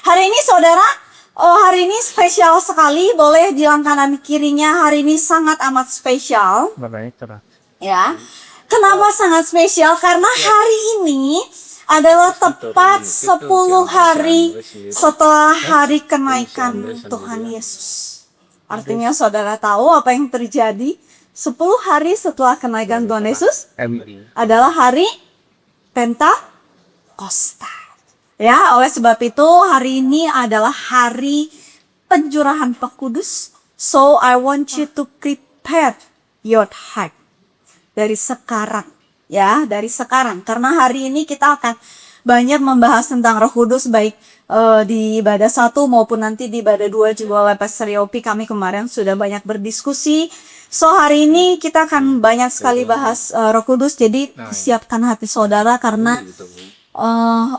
Hari ini saudara, hari ini spesial sekali, boleh bilang kanan kirinya, hari ini sangat amat spesial. Ya, kenapa sangat spesial? Karena hari ini adalah tepat 10 hari setelah hari kenaikan Tuhan Yesus. Artinya saudara tahu apa yang terjadi 10 hari setelah kenaikan Tuhan Yesus adalah hari Pentakosta. Ya, oleh sebab itu hari ini adalah hari pencurahan Roh Kudus. So I want you to prepare your heart dari sekarang, ya, dari sekarang. Karena hari ini kita akan banyak membahas tentang Roh Kudus, baik di ibadah 1 maupun nanti di ibadah 2 juga oleh Pastor Yopi. Kami kemarin sudah banyak berdiskusi. So hari ini kita akan banyak sekali bahas Roh Kudus. Jadi siapkan hati saudara karena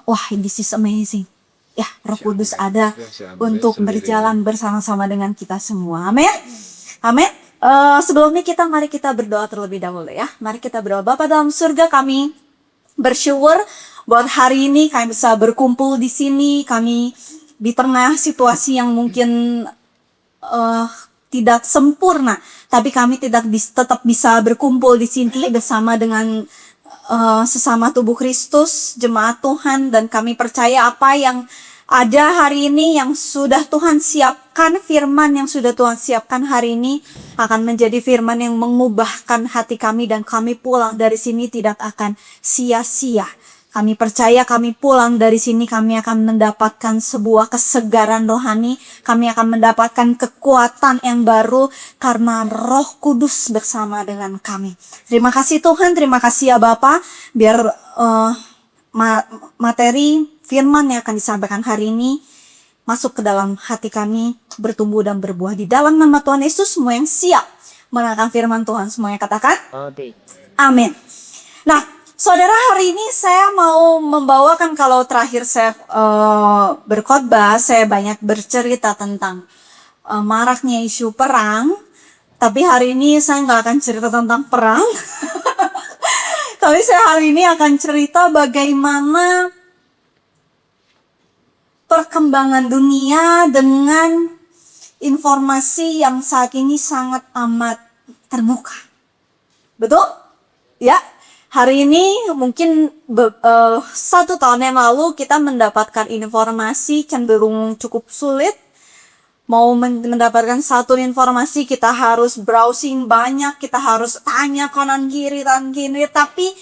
wah, this is amazing. Ya, Roh Kudus ada untuk berjalan bersama-sama dengan kita semua. Amin. Amin. Sebelumnya mari kita berdoa terlebih dahulu ya. Mari kita berdoa. Bapa dalam surga, kami bersyukur buat hari ini kami bisa berkumpul di sini. Kami di tengah situasi yang mungkin tidak sempurna, tapi kami tetap bisa berkumpul di sini bersama dengan sesama tubuh Kristus, jemaat Tuhan, dan kami percaya apa yang ada hari ini yang sudah Tuhan siapkan, firman yang sudah Tuhan siapkan hari ini akan menjadi firman yang mengubahkan hati kami, dan kami pulang dari sini tidak akan sia-sia. Kami percaya kami pulang dari sini kami akan mendapatkan sebuah kesegaran rohani, kami akan mendapatkan kekuatan yang baru karena Roh Kudus bersama dengan kami. Terima kasih Tuhan, terima kasih ya Bapa, biar materi firman yang akan disampaikan hari ini masuk ke dalam hati kami, bertumbuh dan berbuah di dalam nama Tuhan Yesus. Semua yang siap mendengarkan firman Tuhan, semuanya katakan amin. Nah, saudara, hari ini saya mau membawakan, kalau terakhir saya berkhotbah, saya banyak bercerita tentang maraknya isu perang. Tapi hari ini saya nggak akan cerita tentang perang. Tapi saya hari ini akan cerita bagaimana perkembangan dunia dengan informasi yang saat ini sangat amat terbuka. Betul? Ya. Hari ini mungkin 1 tahun yang lalu kita mendapatkan informasi cenderung cukup sulit. Mau mendapatkan satu informasi kita harus browsing banyak, kita harus tanya kanan kiri. Tapi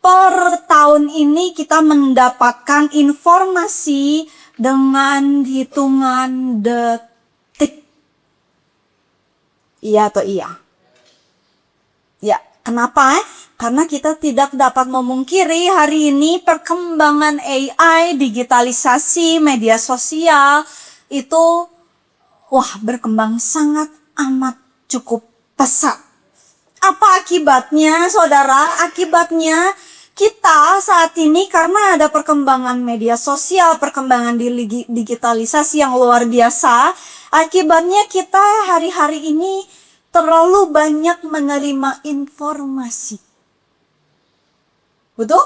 per tahun ini kita mendapatkan informasi dengan hitungan detik. Iya atau iya? Ya. Kenapa? Karena kita tidak dapat memungkiri hari ini perkembangan AI, digitalisasi, media sosial itu berkembang sangat amat cukup pesat. Apa akibatnya, saudara? Akibatnya kita saat ini karena ada perkembangan media sosial, perkembangan digitalisasi yang luar biasa, akibatnya kita hari-hari ini terlalu banyak menerima informasi. Betul?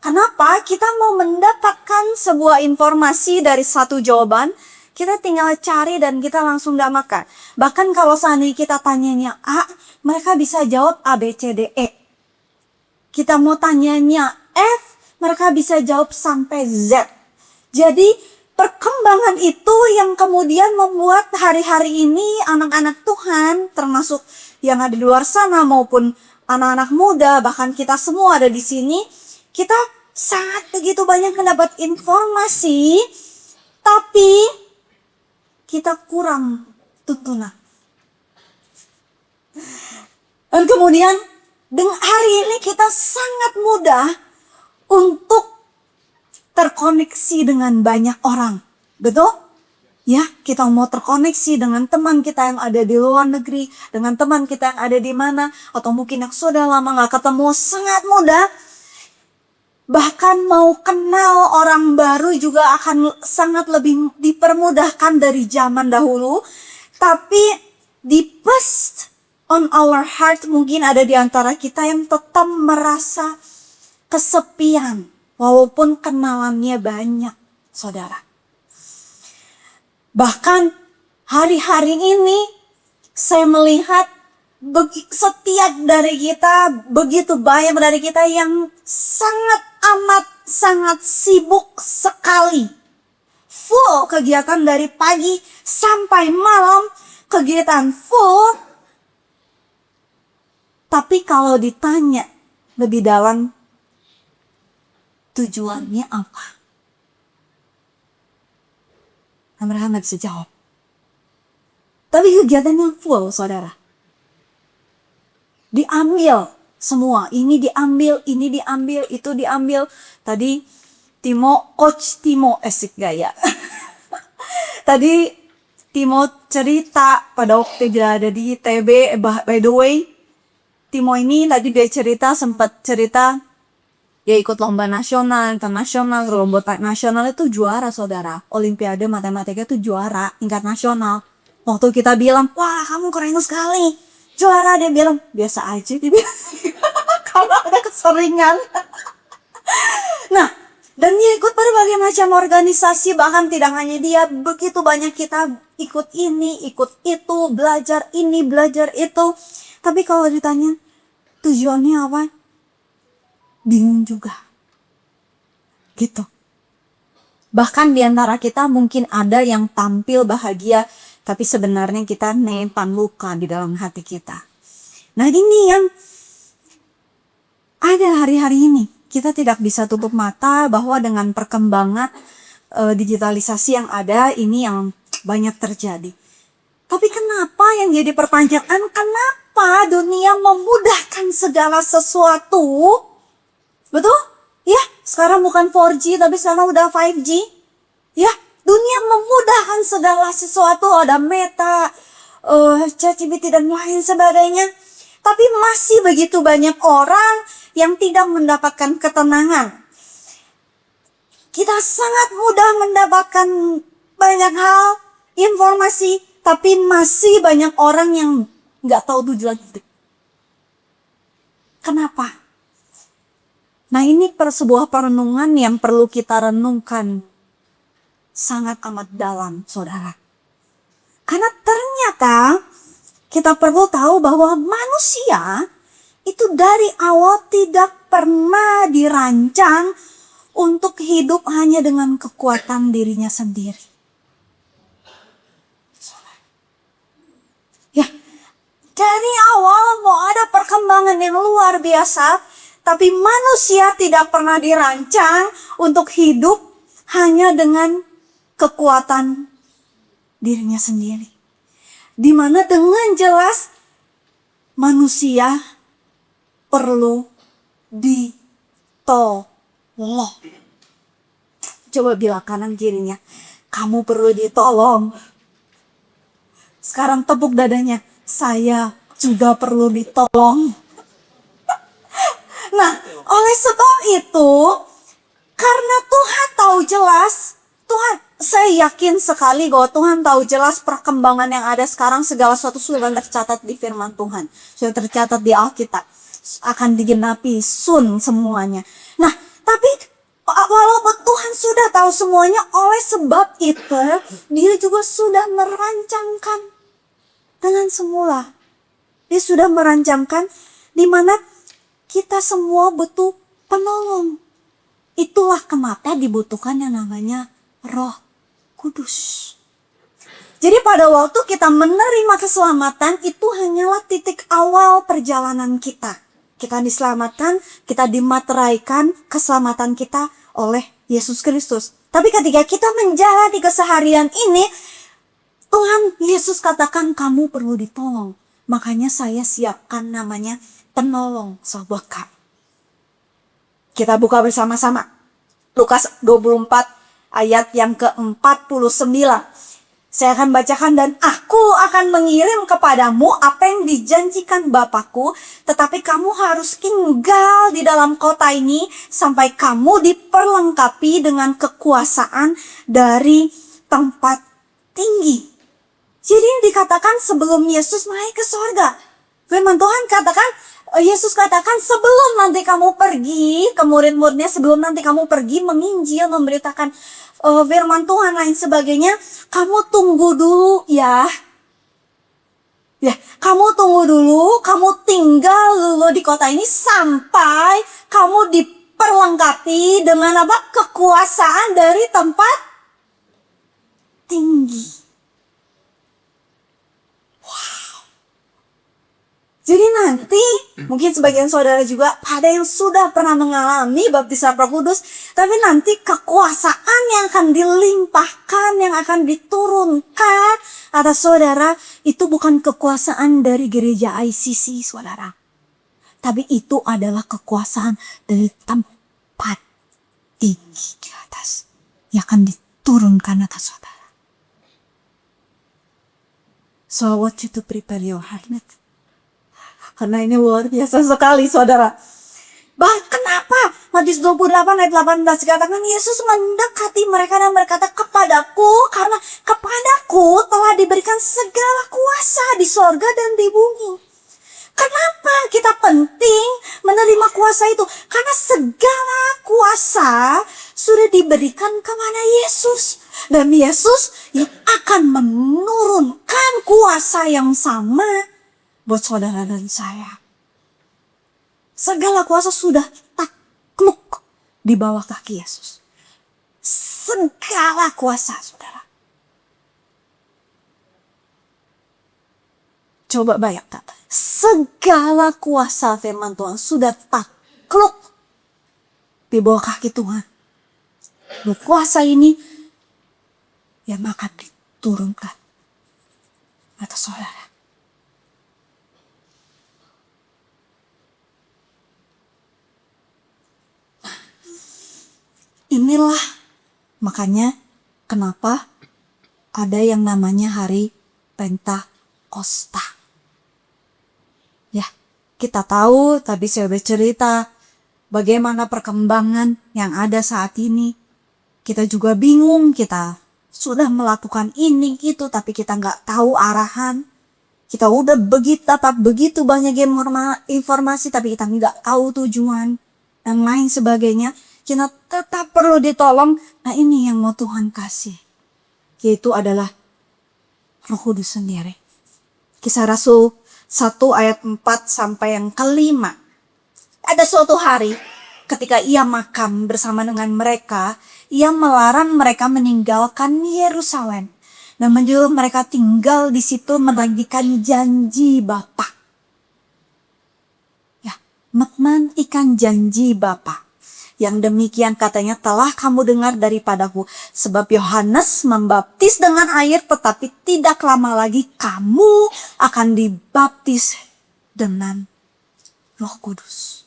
Kenapa? Kita mau mendapatkan sebuah informasi dari satu jawaban, kita tinggal cari dan kita langsung dapatkan. Bahkan kalau seandainya kita tanyanya A, mereka bisa jawab A, B, C, D, E. Kita mau tanyanya F, mereka bisa jawab sampai Z. Jadi perkembangan itu yang kemudian membuat hari-hari ini anak-anak Tuhan, termasuk yang ada di luar sana maupun anak-anak muda, bahkan kita semua ada di sini, kita sangat begitu banyak mendapat informasi, tapi kita kurang tuntunan. Dan kemudian dengan hari ini kita sangat mudah untuk terkoneksi dengan banyak orang. Betul? Ya, kita mau terkoneksi dengan teman kita yang ada di luar negeri, dengan teman kita yang ada di mana, atau mungkin yang sudah lama gak ketemu, sangat mudah. Bahkan mau kenal orang baru juga akan sangat lebih dipermudahkan dari zaman dahulu. Tapi di first on our heart mungkin ada di antara kita yang tetap merasa kesepian, walaupun kenalannya banyak, saudara. Bahkan hari-hari ini saya melihat setiap dari kita, begitu banyak dari kita yang sangat amat sangat sibuk sekali. Full kegiatan dari pagi sampai malam, kegiatan full. Tapi kalau ditanya lebih dalam, tujuannya apa? Mereka nggak bisa jawab. Tapi kegiatannya full, saudara. Diambil semua. Ini diambil, itu diambil. Tadi Coach Timo, asik gaya. Tadi Timo cerita pada waktu dia ada di TB, by the way. Timo ini tadi dia sempat cerita, dia ikut lomba nasional, internasional, lomba nasional itu juara, saudara. Olimpiade matematika itu juara tingkat nasional. Waktu kita bilang, wah kamu keren sekali, juara, dia bilang, biasa aja, dia bilang. Kalau ada keseringan. Nah, dan dia ikut berbagai macam organisasi, bahkan tidak hanya dia, begitu banyak kita ikut ini, ikut itu, belajar ini, belajar itu. Tapi kalau ditanya, tujuannya apa? Bingung juga. Gitu. Bahkan di antara kita mungkin ada yang tampil bahagia, tapi sebenarnya kita menyimpan luka di dalam hati kita. Nah, ini yang ada hari-hari ini. Kita tidak bisa tutup mata bahwa dengan perkembangan digitalisasi yang ada, ini yang banyak terjadi. Tapi kenapa yang jadi pertanyaan, kenapa dunia memudahkan segala sesuatu? Betul? Ya, sekarang bukan 4G tapi sekarang udah 5G. Ya, dunia memudahkan segala sesuatu, ada Meta, ChatGPT dan lain sebagainya. Tapi masih begitu banyak orang yang tidak mendapatkan ketenangan. Kita sangat mudah mendapatkan banyak hal, informasi, tapi masih banyak orang yang nggak tahu tujuan hidup. Kenapa? Nah, ini sebuah perenungan yang perlu kita renungkan sangat amat dalam, saudara. Karena ternyata kita perlu tahu bahwa manusia itu dari awal tidak pernah dirancang untuk hidup hanya dengan kekuatan dirinya sendiri. Ya, dari awal mau ada perkembangan yang luar biasa, tapi manusia tidak pernah dirancang untuk hidup hanya dengan kekuatan dirinya sendiri. Dimana dengan jelas manusia perlu ditolong. Coba bilang kanan kirinya, kamu perlu ditolong. Sekarang tepuk dadanya, saya juga perlu ditolong. Nah, oleh sebab itu, karena Tuhan tahu jelas, saya yakin sekali bahwa Tuhan tahu jelas perkembangan yang ada sekarang, segala sesuatu sudah tercatat di firman Tuhan. Sudah tercatat di Alkitab. Akan digenapi soon semuanya. Nah, tapi walaupun Tuhan sudah tahu semuanya, oleh sebab itu, dia juga sudah merancangkan dengan semula. Dia sudah merancangkan di mana kita semua butuh penolong. Itulah kenapa dibutuhkan yang namanya Roh Kudus. Jadi pada waktu kita menerima keselamatan, itu hanyalah titik awal perjalanan kita. Kita diselamatkan, kita dimateraikan keselamatan kita oleh Yesus Kristus. Tapi ketika kita menjalani keseharian ini, Tuhan Yesus katakan kamu perlu ditolong. Makanya saya siapkan namanya penolong sahabat kami. Kita buka bersama-sama. Lukas 24 ayat yang ke-49. Saya akan bacakan, dan aku akan mengirim kepadamu apa yang dijanjikan Bapakku, tetapi kamu harus tinggal di dalam kota ini sampai kamu diperlengkapi dengan kekuasaan dari tempat tinggi. Jadi ini dikatakan sebelum Yesus naik ke sorga. Firman Tuhan katakan, Yesus katakan sebelum nanti kamu pergi ke murid-muridnya, sebelum nanti kamu pergi menginjil, memberitakan firman Tuhan lain sebagainya, kamu tunggu dulu ya. Ya, kamu tunggu dulu, kamu tinggal dulu di kota ini sampai kamu diperlengkapi dengan apa? Kekuasaan dari tempat tinggi. Jadi nanti mungkin sebagian saudara juga ada yang sudah pernah mengalami baptisan Roh Kudus, tapi nanti kekuasaan yang akan dilimpahkan, yang akan diturunkan atas saudara itu bukan kekuasaan dari gereja ICC, saudara. Tapi itu adalah kekuasaan dari tempat tinggi di atas yang akan diturunkan atas saudara. So I want you to prepare your heart. Karena ini luar biasa sekali, saudara. Kenapa? Matius 28 ayat 18 dikatakan Yesus mendekati mereka dan berkata, kepadaku, karena kepadaku telah diberikan segala kuasa di sorga dan di bumi. Kenapa kita penting menerima kuasa itu? Karena segala kuasa sudah diberikan kepada Yesus. Dan Yesus yang akan menurunkan kuasa yang sama buat saudara dan saya. Segala kuasa sudah takluk di bawah kaki Yesus. Segala kuasa, saudara. Coba bayangkan. Segala kuasa firman Tuhan sudah takluk di bawah kaki Tuhan. Kuasa ini yang akan diturunkan atas saudara. Inilah makanya kenapa ada yang namanya hari Pentakosta. Ya, kita tahu tadi saya bercerita bagaimana perkembangan yang ada saat ini. Kita juga bingung, kita sudah melakukan ini itu tapi kita nggak tahu arahan. Kita udah begitu banyak informasi tapi kita nggak tahu tujuan dan lain sebagainya. Kita tetap perlu ditolong. Nah ini yang mau Tuhan kasih. Yaitu adalah Roh Kudus sendiri. Kisah Rasul 1 ayat 4 sampai yang kelima. Ada suatu hari ketika ia makan bersama dengan mereka, ia melarang mereka meninggalkan Yerusalem dan menyuruh mereka tinggal di situ menantikan janji Bapa. Ya, menantikan janji Bapa. Yang demikian katanya telah kamu dengar daripadaku. Sebab Yohanes membaptis dengan air, tetapi tidak lama lagi kamu akan dibaptis dengan Roh Kudus.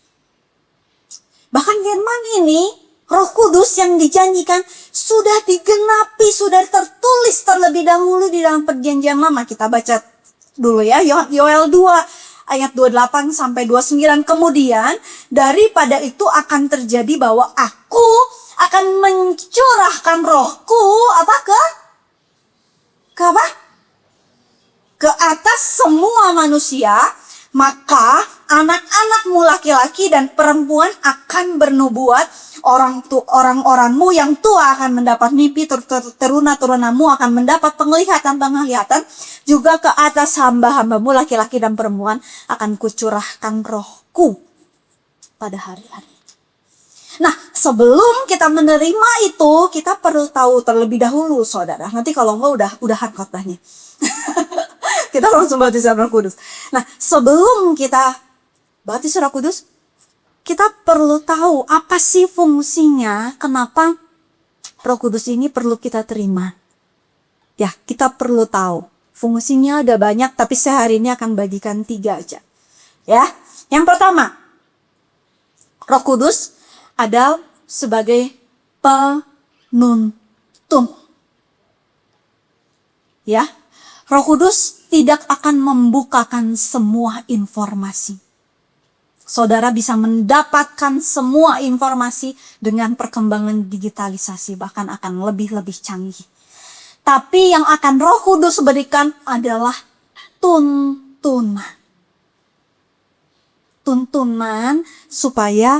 Bahkan firman ini, Roh Kudus yang dijanjikan sudah digenapi, sudah tertulis terlebih dahulu di dalam perjanjian lama. Kita baca dulu ya, Yoel 2. Ayat 28 sampai 29. Kemudian daripada itu akan terjadi bahwa aku akan mencurahkan rohku ke atas semua manusia. Maka anak-anakmu laki-laki dan perempuan akan bernubuat. Orang-orangmu yang tua akan mendapat mimpi, teruna-turunamu akan mendapat penglihatan. Juga ke atas hamba-hambamu laki-laki dan perempuan akan kucurahkan rohku pada hari-hari. Nah, sebelum kita menerima itu, kita perlu tahu terlebih dahulu, saudara. Nanti kalau enggak udahan khotbahnya. Kita langsung baptisan Roh Kudus. Nah, sebelum kita baptis Roh Kudus, kita perlu tahu apa sih fungsinya, kenapa Roh Kudus ini perlu kita terima. Ya, kita perlu tahu. Fungsinya ada banyak, tapi saya hari ini akan bagikan 3 aja. Ya, yang pertama, Roh Kudus ada sebagai penuntun. Ya, Roh Kudus tidak akan membukakan semua informasi. Saudara bisa mendapatkan semua informasi dengan perkembangan digitalisasi, bahkan akan lebih-lebih canggih. Tapi yang akan Roh Kudus berikan adalah tuntunan. Tuntunan supaya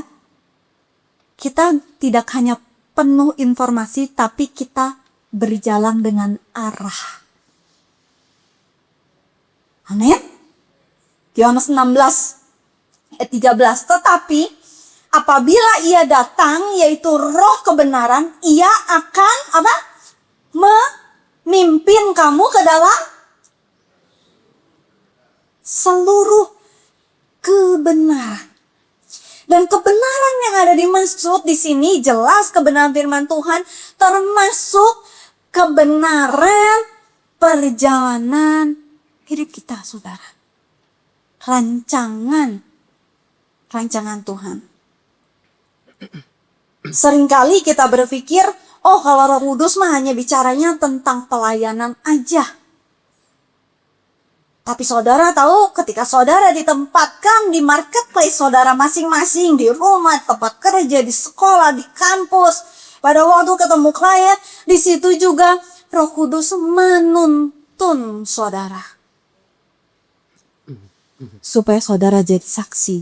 kita tidak hanya penuh informasi, tapi kita berjalan dengan arah. Amin. Yohanes 16 ayat 13. Tetapi apabila ia datang, yaitu Roh kebenaran, ia akan apa? Memimpin kamu ke dalam seluruh kebenaran. Dan kebenaran yang ada dimaksud di sini jelas kebenaran firman Tuhan, termasuk kebenaran perjalanan hidup kita, saudara. Rancangan Tuhan. Seringkali kita berpikir, oh kalau Roh Kudus mah hanya bicaranya tentang pelayanan aja. Tapi saudara tahu, ketika saudara ditempatkan di marketplace saudara masing-masing, di rumah, tempat kerja, di sekolah, di kampus, pada waktu ketemu klien, di situ juga Roh Kudus menuntun saudara. Supaya saudara jadi saksi.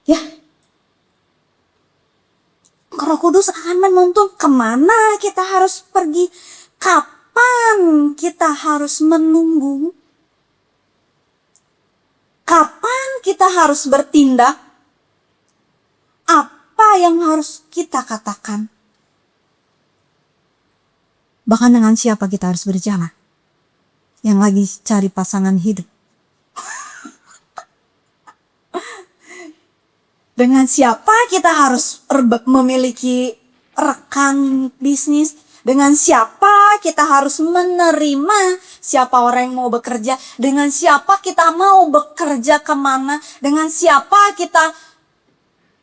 Ya, Roh Kudus akan menuntun kemana kita harus pergi, kapan kita harus menunggu, kapan kita harus bertindak, apa yang harus kita katakan, bahkan dengan siapa kita harus berjalan, yang lagi cari pasangan hidup. Dengan siapa kita harus memiliki rekan bisnis. Dengan siapa kita harus menerima siapa orang yang mau bekerja. Dengan siapa kita mau bekerja kemana. Dengan siapa kita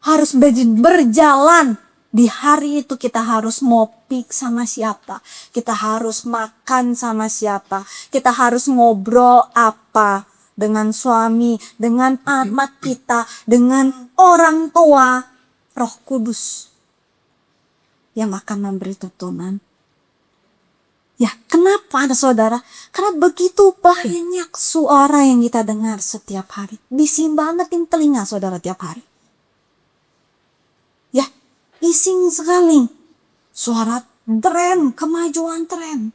harus berjalan. Di hari itu kita harus ngopi sama siapa. Kita harus makan sama siapa. Kita harus ngobrol apa. Dengan suami, dengan anak kita, dengan orang tua. Roh Kudus yang akan memberi tuntunan. Ya, kenapa ada saudara? Karena begitu banyak suara yang kita dengar setiap hari. Bising banget di telinga saudara tiap hari. Ya, bising sekali. Suara tren, kemajuan tren.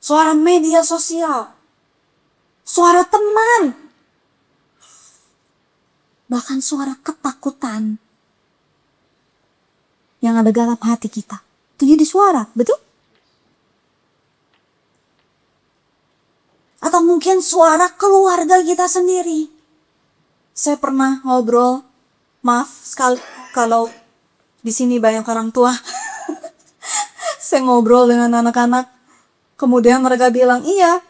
Suara media sosial. Suara teman. Bahkan suara ketakutan yang ada dalam hati kita. Itu jadi suara, betul? Atau mungkin suara keluarga kita sendiri. Saya pernah ngobrol, maaf sekali kalau di sini banyak orang tua. Saya ngobrol dengan anak-anak, kemudian mereka bilang, iya,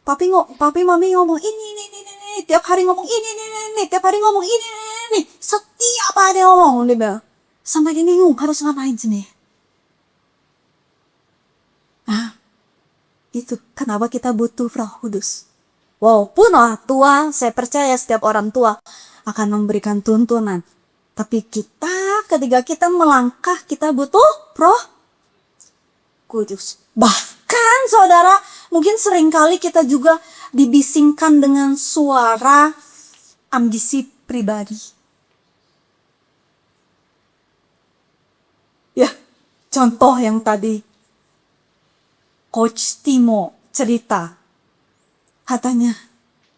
papi mami ngomong ini, tiap hari ngomong ini, tiap hari ngomong ini, setiap hari ngomong, dia bilang, sampai dia bingung harus ngapain sini. Itu kenapa kita butuh Roh Kudus. Walaupun orang tua, saya percaya setiap orang tua akan memberikan tuntunan. Tapi kita, ketika kita melangkah, kita butuh Roh Kudus. Bahkan saudara, mungkin seringkali kita juga dibisingkan dengan suara ambisi pribadi. Ya, contoh yang tadi Coach Timo cerita, katanya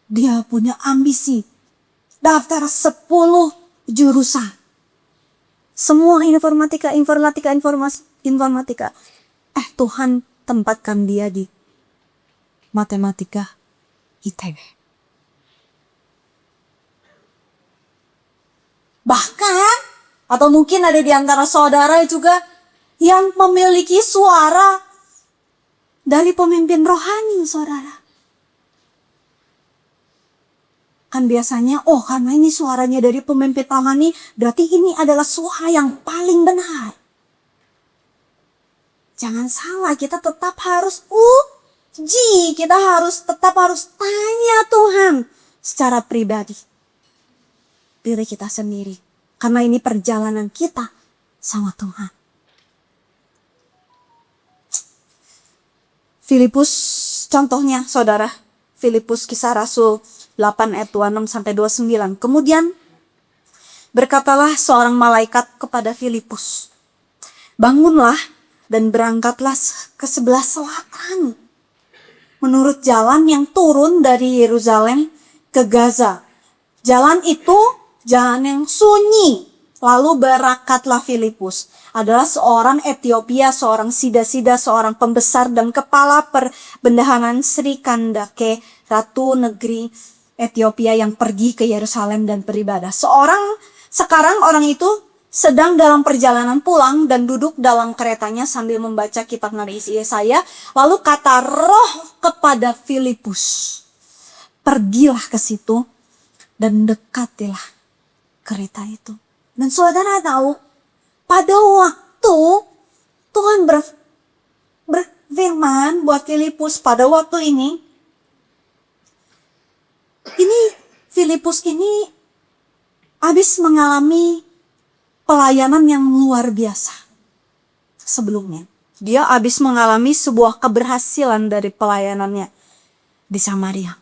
dia punya ambisi daftar 10 jurusan. Semua informatika. Tuhan tempatkan dia di matematika ITB. Bahkan, atau mungkin ada di antara saudara juga yang memiliki suara dari pemimpin rohani, saudara. Kan biasanya, karena ini suaranya dari pemimpin rohani, berarti ini adalah suara yang paling benar. Jangan salah, kita tetap harus uji. Kita tetap harus tanya Tuhan secara pribadi. Diri kita sendiri. Karena ini perjalanan kita sama Tuhan. Filipus contohnya saudara. Filipus kisah Rasul 8 ayat 26 sampai 29. Kemudian berkatalah seorang malaikat kepada Filipus, bangunlah dan berangkatlah ke sebelah selatan, menurut jalan yang turun dari Yerusalem ke Gaza. Jalan itu jalan yang sunyi. Lalu berangkatlah Filipus. Adalah seorang Ethiopia, seorang sida-sida, seorang pembesar dan kepala perbendaharaan Sri Kandake, ratu negeri Ethiopia yang pergi ke Yerusalem dan beribadah. Sekarang orang itu sedang dalam perjalanan pulang dan duduk dalam keretanya sambil membaca kitab Nabi Yesaya. Lalu kata Roh kepada Filipus, pergilah ke situ dan dekatilah kereta itu. Dan saudara tahu, pada waktu Tuhan berfirman buat Filipus pada waktu ini Filipus ini habis mengalami pelayanan yang luar biasa sebelumnya. Dia habis mengalami sebuah keberhasilan dari pelayanannya di Samaria.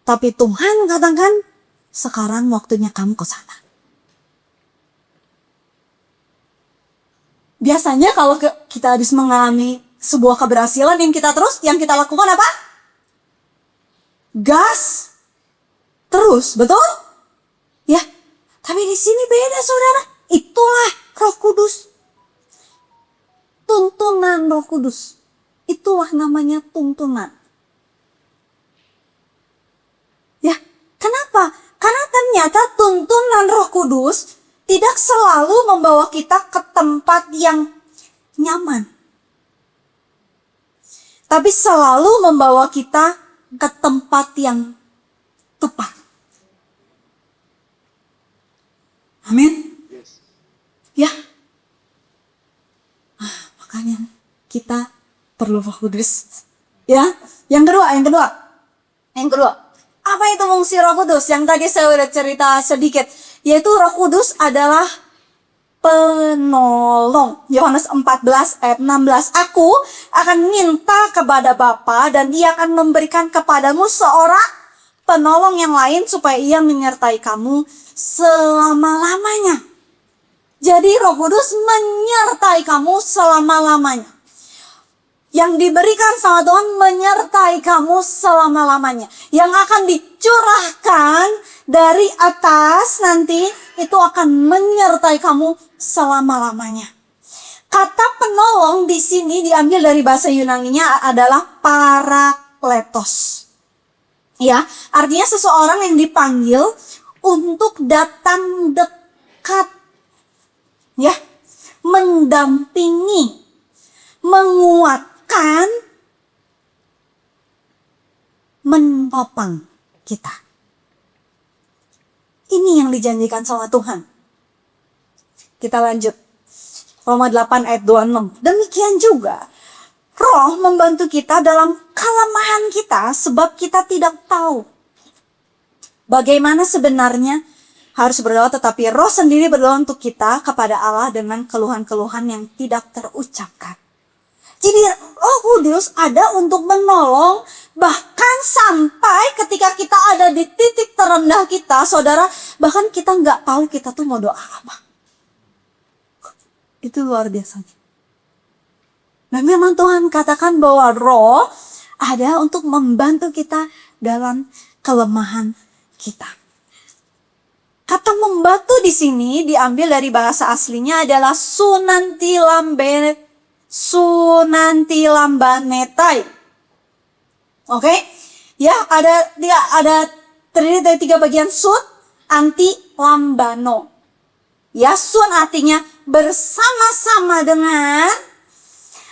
Tapi Tuhan katakan, sekarang waktunya kamu ke sana. Biasanya kalau kita habis mengalami sebuah keberhasilan yang kita lakukan apa? Gas terus, betul? Ya, tapi di sini beda saudara. Itulah Roh Kudus. Tuntunan Roh Kudus. Itulah namanya tuntunan. Ya, kenapa? Karena ternyata tuntunan Roh Kudus tidak selalu membawa kita ke tempat yang nyaman. Tapi selalu membawa kita ke tempat yang tepat. Amin. Ya. Makanya kita perlu Roh Kudus. Ya. Yang kedua. Apa itu fungsi Roh Kudus? Yang tadi saya udah cerita sedikit. Yaitu Roh Kudus adalah penolong. Yohanes 14 ayat 16. Aku akan minta kepada Bapa dan Dia akan memberikan kepadamu seorang penolong yang lain supaya Ia menyertai kamu selama-lamanya. Jadi Roh Kudus menyertai kamu selama-lamanya. Yang diberikan sama Tuhan menyertai kamu selama-lamanya. Yang akan dicurahkan dari atas nanti itu akan menyertai kamu selama-lamanya. Kata penolong di sini diambil dari bahasa Yunaninya adalah parakletos. Ya, artinya seseorang yang dipanggil untuk datang dekat. Ya, mendampingi, menguatkan, menopang kita. Ini yang dijanjikan sama Tuhan. Kita lanjut. Roma 8 ayat 26. Demikian juga Roh membantu kita dalam kelemahan kita sebab kita tidak tahu bagaimana sebenarnya harus berdoa, tetapi Roh sendiri berdoa untuk kita kepada Allah dengan keluhan-keluhan yang tidak terucapkan. Jadi Roh Kudus ada untuk menolong bahkan sampai ketika kita ada di titik terendah kita, saudara, bahkan kita nggak tahu kita tuh mau doa apa. Itu luar biasanya. Dan memang Tuhan katakan bahwa Roh ada untuk membantu kita dalam kelemahan kita. Kata membantu di sini diambil dari bahasa aslinya adalah sunantilambanetai. Oke? Ya, ada terdiri dari 3 bagian sun, anti, lambano. Ya, sun artinya bersama-sama dengan,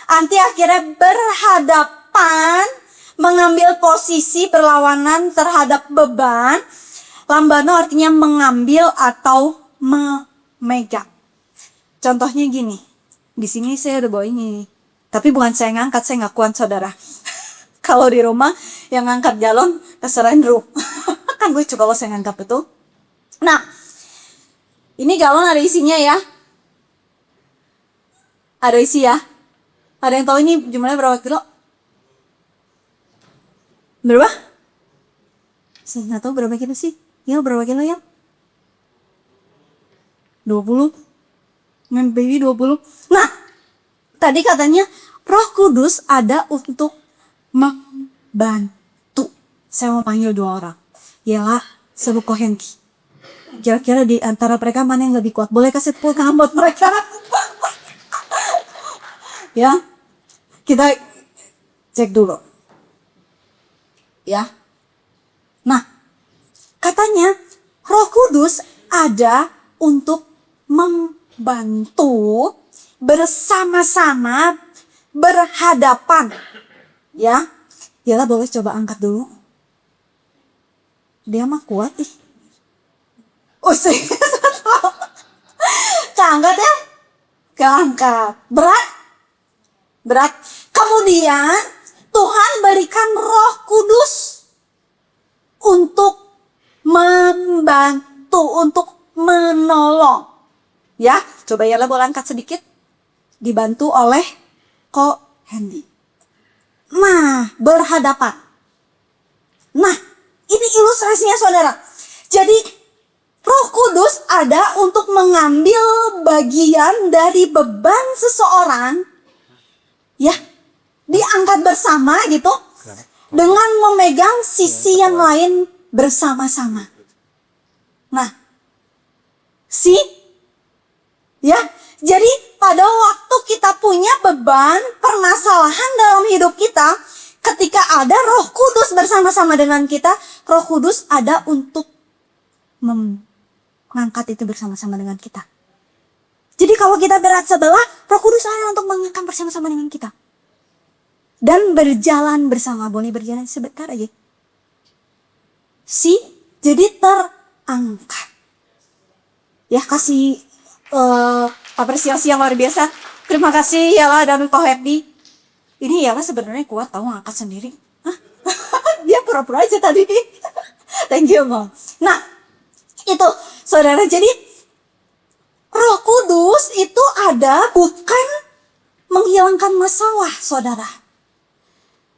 anti akhirnya berhadapan, mengambil posisi berlawanan terhadap beban. Lambano artinya mengambil atau memegang. Contohnya gini, Di sini saya udah bawa ini. Tapi bukan saya ngangkat, saya nggak kuat saudara. Kalau di rumah yang ngangkat galon, terserah Andrew. Kan gue coba kalau saya ngangkat betul. Nah, ini galon ada isinya ya. Ada isi ya. Ada yang tahu ini jumlahnya berapa kilo? Berapa? Saya nggak tahu berapa kilo sih. Ya berapa kilo ya? 20. Baby 20. Nah, tadi katanya Roh Kudus ada untuk membantu. Saya mau panggil 2 orang. Ialah Seruko Henki. Kira-kira di antara mereka mana yang lebih kuat? Boleh kasih tepuk tangan buat mereka? Ya, kita cek dulu. Ya. Nah, katanya Roh Kudus ada untuk membantu bersama-sama berhadapan. Ya. Yalah boleh coba angkat dulu. Dia mah kuat ih. Oh, keangkat ya? Keangkat. Berat. Kemudian Tuhan berikan Roh Kudus untuk membantu, untuk menolong. Ya, coba Yala boleh angkat sedikit. Dibantu oleh Ko Hendy. Nah, berhadapan. Nah, ini ilustrasinya saudara. Jadi Roh Kudus ada untuk mengambil bagian dari beban seseorang, ya, diangkat bersama gitu, dengan memegang sisi yang lain bersama-sama. Nah, ya, jadi pada waktu kita punya beban, permasalahan dalam hidup kita, ketika ada Roh Kudus bersama-sama dengan kita, Roh Kudus ada untuk mengangkat itu bersama-sama dengan kita. Jadi kalau kita berat sebelah, Roh Kudus ada untuk mengangkat bersama-sama dengan kita. Dan berjalan bersama, boleh berjalan sebentar aja. Jadi terangkat. Ya, kasih apresiasi yang luar biasa. Terima kasih Yala dan Ko Hendy. Ini Yala sebenarnya kuat tahu ngangkat sendiri. Hah? Dia pura-pura aja tadi. Thank you, Mom. Nah, itu saudara, jadi Roh Kudus itu ada bukan menghilangkan masalah saudara,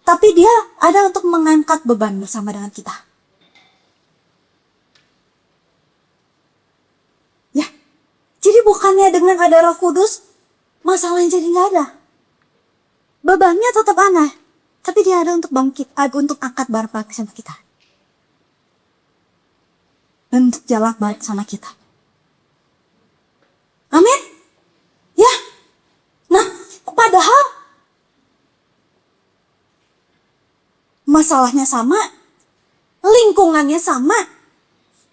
tapi dia ada untuk mengangkat beban bersama dengan kita. Ya, jadi bukannya dengan ada Roh Kudus masalahnya jadi nggak ada, bebannya tetap ada, tapi dia ada untuk bangkit, ada untuk angkat bareng sama kita. Untuk jalan baik sama kita. Amin. Ya. Nah, padahal masalahnya sama, lingkungannya sama,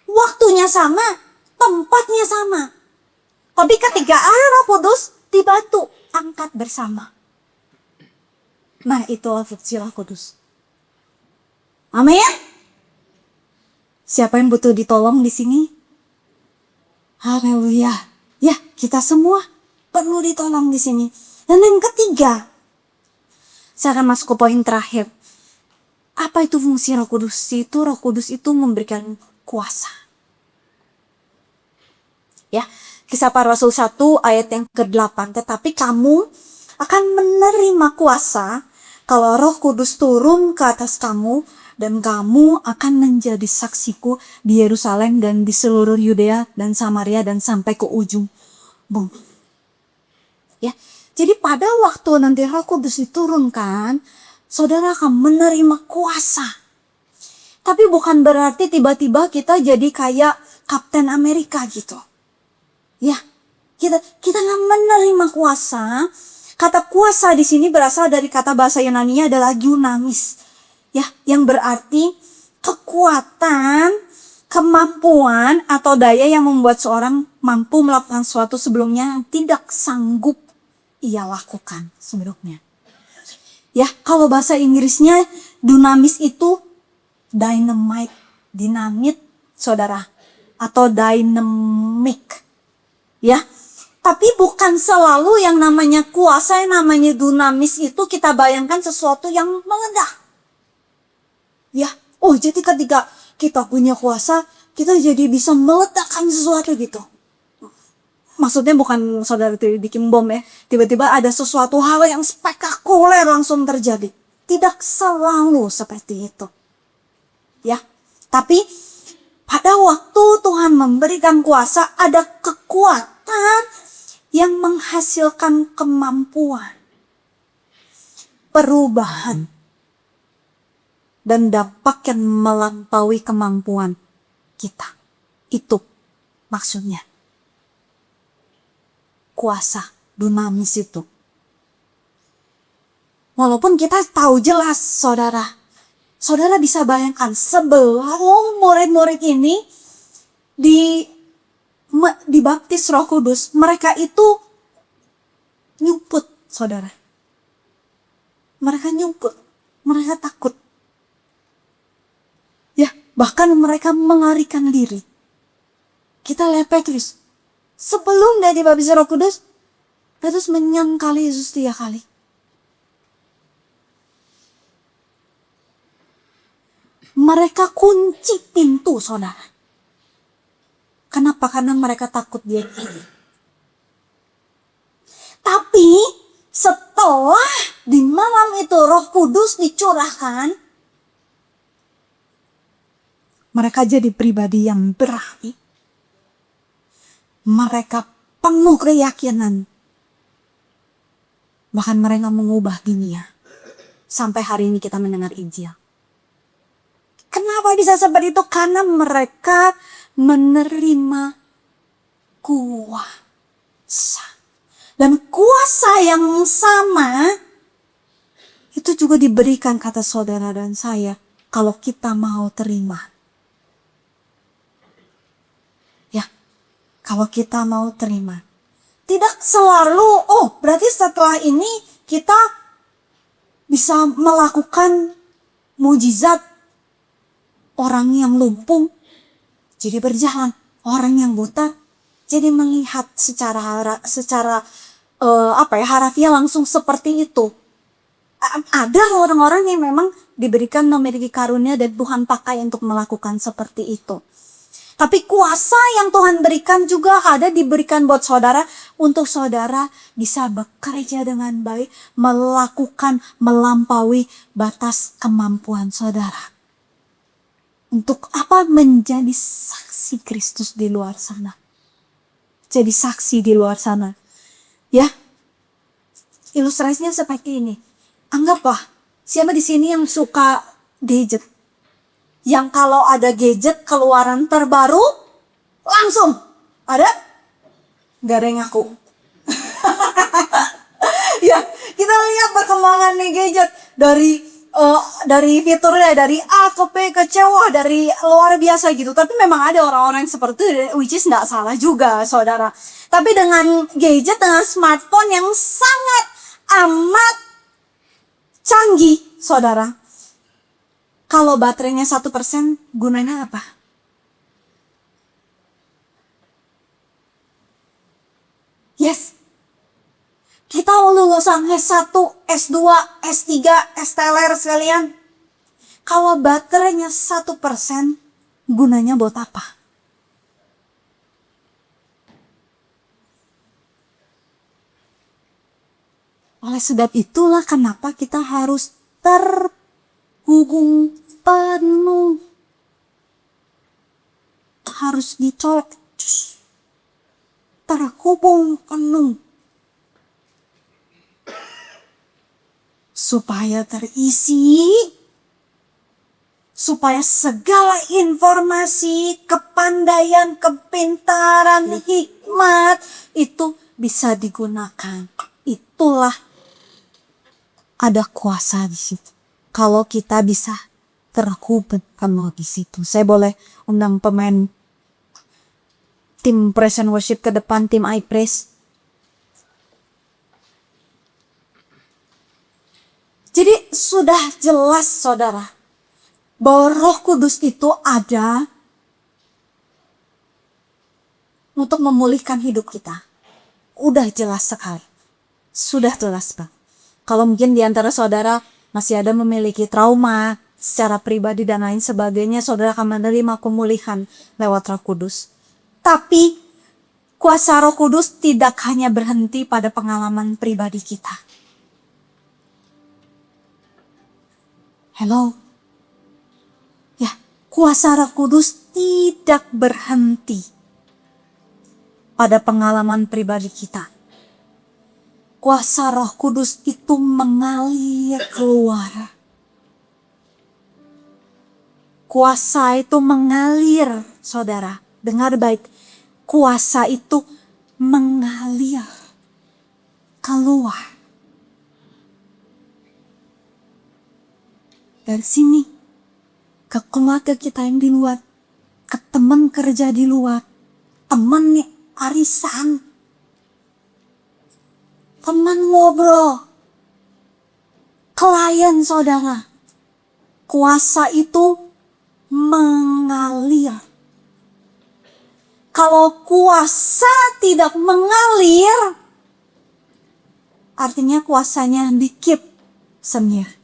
waktunya sama, tempatnya sama. Tapi ketika ada Roh Kudus, dibantu angkat bersama. Nah, itu fungsi Roh Kudus. Amin. Siapa yang butuh ditolong di sini? Haleluya. Ya, kita semua perlu ditolong di sini. Dan yang ketiga, saya akan masuk ke poin terakhir. Apa itu fungsi Roh Kudus? Roh Kudus itu memberikan kuasa. Ya, Kisah Para Rasul 1 ayat yang ke-8. Tetapi kamu akan menerima kuasa kalau Roh Kudus turun ke atas kamu, dan kamu akan menjadi saksiku di Yerusalem dan di seluruh Yudea dan Samaria dan sampai ke ujung bumi. Ya, jadi pada waktu nanti Roh Kudus diturunkan, saudara akan menerima kuasa. Tapi bukan berarti tiba-tiba kita jadi kayak Kapten Amerika gitu. Ya, kita nggak menerima kuasa. Kata kuasa di sini berasal dari kata bahasa Yunani-nya adalah dunamis. Ya, yang berarti kekuatan, kemampuan atau daya yang membuat seorang mampu melakukan sesuatu sebelumnya yang tidak sanggup ia lakukan sebelumnya. Ya, kalau bahasa Inggrisnya dunamis itu dynamite, dinamit, saudara, atau dynamic. Ya, Tapi bukan selalu yang namanya kuasa, yang namanya dunamis itu kita bayangkan sesuatu yang meledak. Ya, jadi ketika kita punya kuasa, kita jadi bisa meledakkan sesuatu gitu. Maksudnya bukan saudara bikin bom ya. Tiba-tiba ada sesuatu hal yang spektakuler langsung terjadi. Tidak selalu seperti itu. Ya, tapi pada waktu Tuhan memberikan kuasa, ada kekuatan yang menghasilkan kemampuan, perubahan, dan dampak yang melampaui kemampuan kita. Itu maksudnya. Kuasa dunamis itu. Walaupun kita tahu jelas, saudara bisa bayangkan sebelum murid-murid ini dibaptis Roh Kudus, mereka itu nyumput, saudara. Mereka nyumput, mereka takut. Ya, bahkan mereka melarikan diri. Kita lihat Petrus, sebelum dia dibaptis Roh Kudus, Petrus menyangkali Yesus 3 kali. Mereka kunci pintu, saudara. Kenapa? Karena mereka takut dia. Tapi setelah di malam itu Roh Kudus dicurahkan, mereka jadi pribadi yang berani. Mereka penuh keyakinan. Bahkan mereka mengubah dunia. Sampai hari ini kita mendengar Injil. Kenapa bisa seperti itu? Karena mereka menerima kuasa. Dan kuasa yang sama itu juga diberikan, kata saudara dan saya, kalau kita mau terima. Ya, kalau kita mau terima. Tidak selalu, berarti setelah ini kita bisa melakukan mujizat. Orang yang lumpuh jadi berjalan, orang yang buta jadi melihat secara harafiah langsung seperti itu. Ada orang-orang yang memang diberikan memiliki karunia dan Tuhan pakai untuk melakukan seperti itu. Tapi kuasa yang Tuhan berikan juga diberikan buat saudara, untuk saudara bisa bekerja dengan baik, melampaui batas kemampuan saudara. Untuk apa? Menjadi saksi Kristus di luar sana. Jadi saksi di luar sana. Ya. Ilustrasinya seperti ini. Anggaplah, siapa di sini yang suka gadget? Yang kalau ada gadget keluaran terbaru, langsung ada? Gak ada yang ngaku. Ya, kita lihat perkembangan nih gadget dari fiturnya, dari A ke B ke C, dari luar biasa gitu. Tapi memang ada orang-orang yang seperti itu, which is gak salah juga, saudara. Tapi dengan gadget, dengan smartphone yang sangat amat canggih, saudara. Kalau baterainya 1%, gunanya apa? Yes. Kita lulusan S1, S2, S3, STLR sekalian. Kalau baterainya 1%, gunanya buat apa? Oleh sebab itulah kenapa kita harus terhubung penuh. Harus dicolok. Terhubung penuh. Supaya terisi, supaya segala informasi, kepandaian, kepintaran, hikmat itu bisa digunakan. Itulah ada kuasa di situ. Kalau kita bisa terhubung penuh di situ. Saya boleh undang pemain tim Praise and Worship ke depan, tim I Praise. Jadi sudah jelas, saudara, bahwa Roh Kudus itu ada untuk memulihkan hidup kita. udah jelas sekali. Sudah jelas, Bang. Kalau mungkin di antara saudara masih ada memiliki trauma secara pribadi dan lain sebagainya, saudara akan menerima pemulihan lewat Roh Kudus. Tapi kuasa Roh Kudus tidak hanya berhenti pada pengalaman pribadi kita. Hello? Ya, kuasa Roh Kudus tidak berhenti pada pengalaman pribadi kita. Kuasa Roh Kudus itu mengalir keluar. Kuasa itu mengalir, saudara. Dengar baik. Kuasa itu mengalir keluar. Dari sini ke keluarga kita yang di luar, ke teman kerja di luar, teman nih arisan, teman ngobrol, klien saudara. Kuasa itu mengalir. Kalau kuasa tidak mengalir, artinya kuasanya dikip sendiri.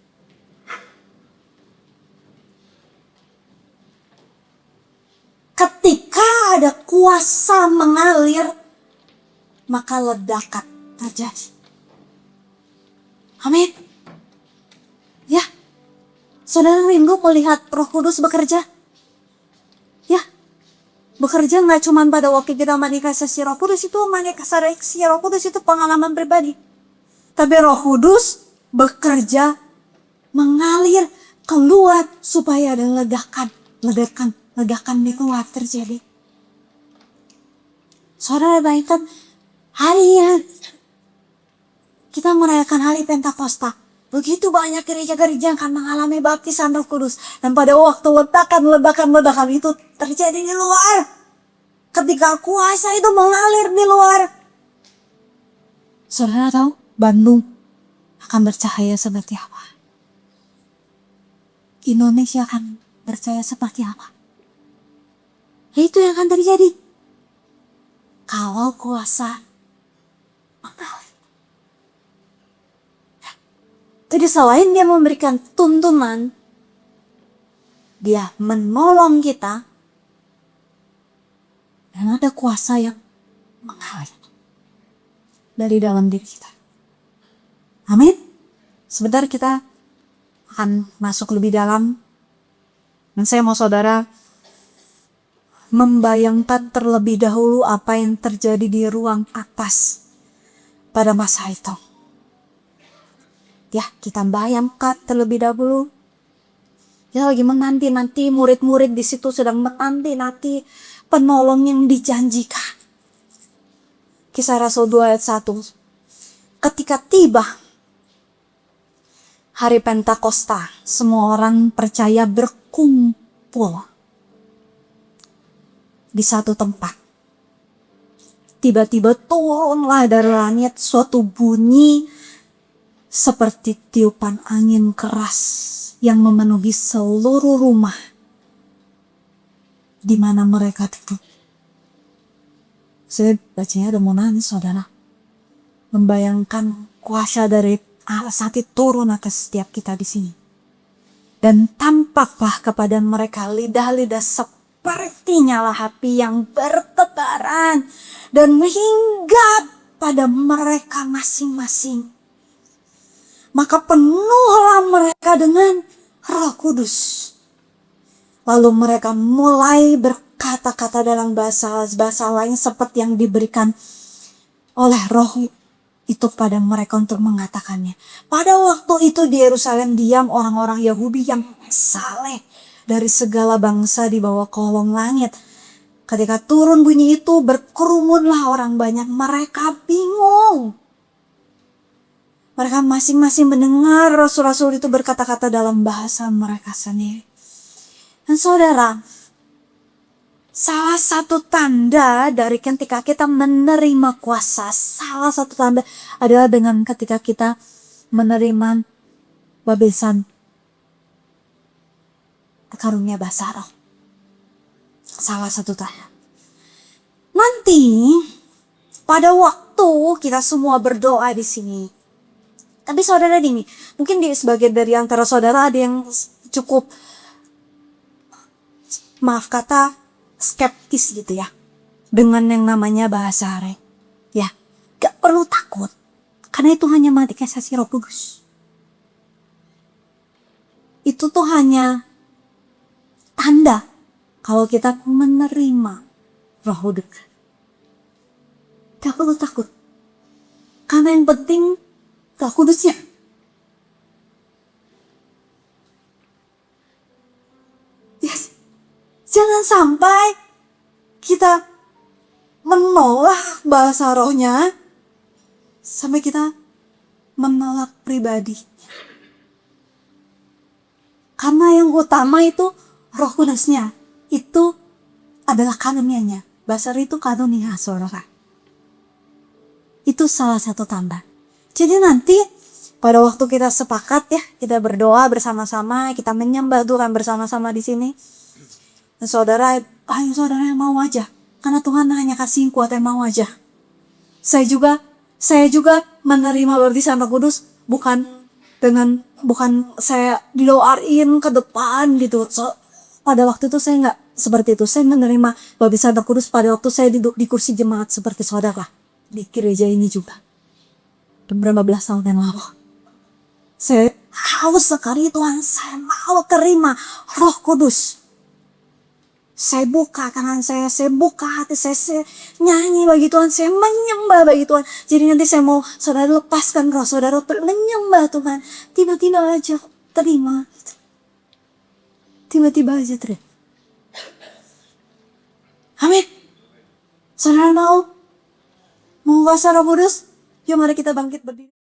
Ketika ada kuasa mengalir, maka ledakan terjadi. Amin. Ya, saudara rindu melihat Roh Kudus bekerja? Ya, bekerja nggak cuma pada waktu kita manifestasi Roh Kudus itu, manifestasi Roh Kudus itu pengalaman pribadi. Tapi Roh Kudus bekerja mengalir keluar supaya ada ledakan di keluar terjadi. Saudara bayangkan hari kita merayakan hari Pentakosta. Begitu banyak gereja-gereja yang akan mengalami baptisan Roh Kudus. Dan pada waktu ledakan itu terjadi di luar. Ketika kuasa itu mengalir di luar. Saudara tahu Bandung akan bercahaya seperti apa? Indonesia akan bercahaya seperti apa? Itu yang akan terjadi. Kalau kuasa mengalir. Jadi selain dia memberikan tuntunan, dia menolong kita, dan ada kuasa yang mengalir dari dalam diri kita. Amin. Sebentar kita akan masuk lebih dalam. Dan saya mau saudara membayangkan terlebih dahulu apa yang terjadi di ruang atas pada masa itu. Ya, kita bayangkan terlebih dahulu. Ya, lagi menanti murid-murid di situ sedang menanti penolong yang dijanjikan. Kisah Rasul 2 ayat 1. Ketika tiba hari Pentakosta, semua orang percaya berkumpul di satu tempat. Tiba-tiba turunlah dari langit suatu bunyi seperti tiupan angin keras yang memenuhi seluruh rumah di mana mereka duduk. Saya bacanya udah mau nangis, saudara. Membayangkan kuasa dari Allah saat itu turun atas setiap kita di sini. Dan tampaklah kepada mereka lidah-lidah seperti nyala api yang bertebaran dan menghinggap pada mereka masing-masing. Maka penuhlah mereka dengan Roh Kudus. Lalu mereka mulai berkata-kata dalam bahasa lain seperti yang diberikan oleh Roh itu pada mereka untuk mengatakannya. Pada waktu itu di Yerusalem diam orang-orang Yahudi yang saleh dari segala bangsa di bawah kolong langit. Ketika turun bunyi itu, berkerumunlah orang banyak. Mereka bingung. Mereka masing-masing mendengar rasul-rasul itu berkata-kata dalam bahasa mereka sendiri. Dan saudara, salah satu tanda dari ketika kita menerima kuasa, salah satu tanda adalah dengan ketika kita menerima baptisan karunia bahasa roh. Salah satu tanda. Nanti pada waktu waktu kita semua berdoa di sini. Tapi saudara ini, mungkin di sebagian dari antara saudara ada yang cukup, maaf kata, skeptis gitu ya. Dengan yang namanya bahasa Arab. Ya, gak perlu takut. Karena itu hanya manifestasi Roh Kudus. Itu tuh hanya tanda kalau kita menerima Roh Kudus. Gak perlu takut. Karena yang penting Roh Kudusnya. Yes. Jangan sampai kita menolak bahasa rohnya sampai kita menolak pribadi. Karena yang utama itu Roh Kudusnya. Itu adalah karunianya. Bahasa itu karunia, saudara. Itu salah satu tanda. Jadi nanti pada waktu kita sepakat ya, kita berdoa bersama-sama, kita menyembah Tuhan bersama-sama di sini. Dan saudara, ayo saudara yang mau aja. Karena Tuhan hanya kasih kuat yang mau aja. Saya juga menerima baptisan Roh Kudus bukan saya didoain ke depan gitu. So, pada waktu itu saya nggak seperti itu. Saya menerima baptisan Roh Kudus pada waktu saya duduk di kursi jemaat seperti saudara di gereja ini juga. Beberapa belas tahun yang lalu. Saya haus sekali Tuhan, saya mau terima Roh Kudus. Saya buka tangan saya buka hati saya nyanyi bagi Tuhan, saya menyembah bagi Tuhan. Jadi nanti saya mau saudara lepaskan roh saudara menyembah Tuhan. Tiba-tiba aja terima. Tiba-tiba aja terima. Amin. Saudara mau kuasa Roh Kudus? Yuk mari kita bangkit berdiri.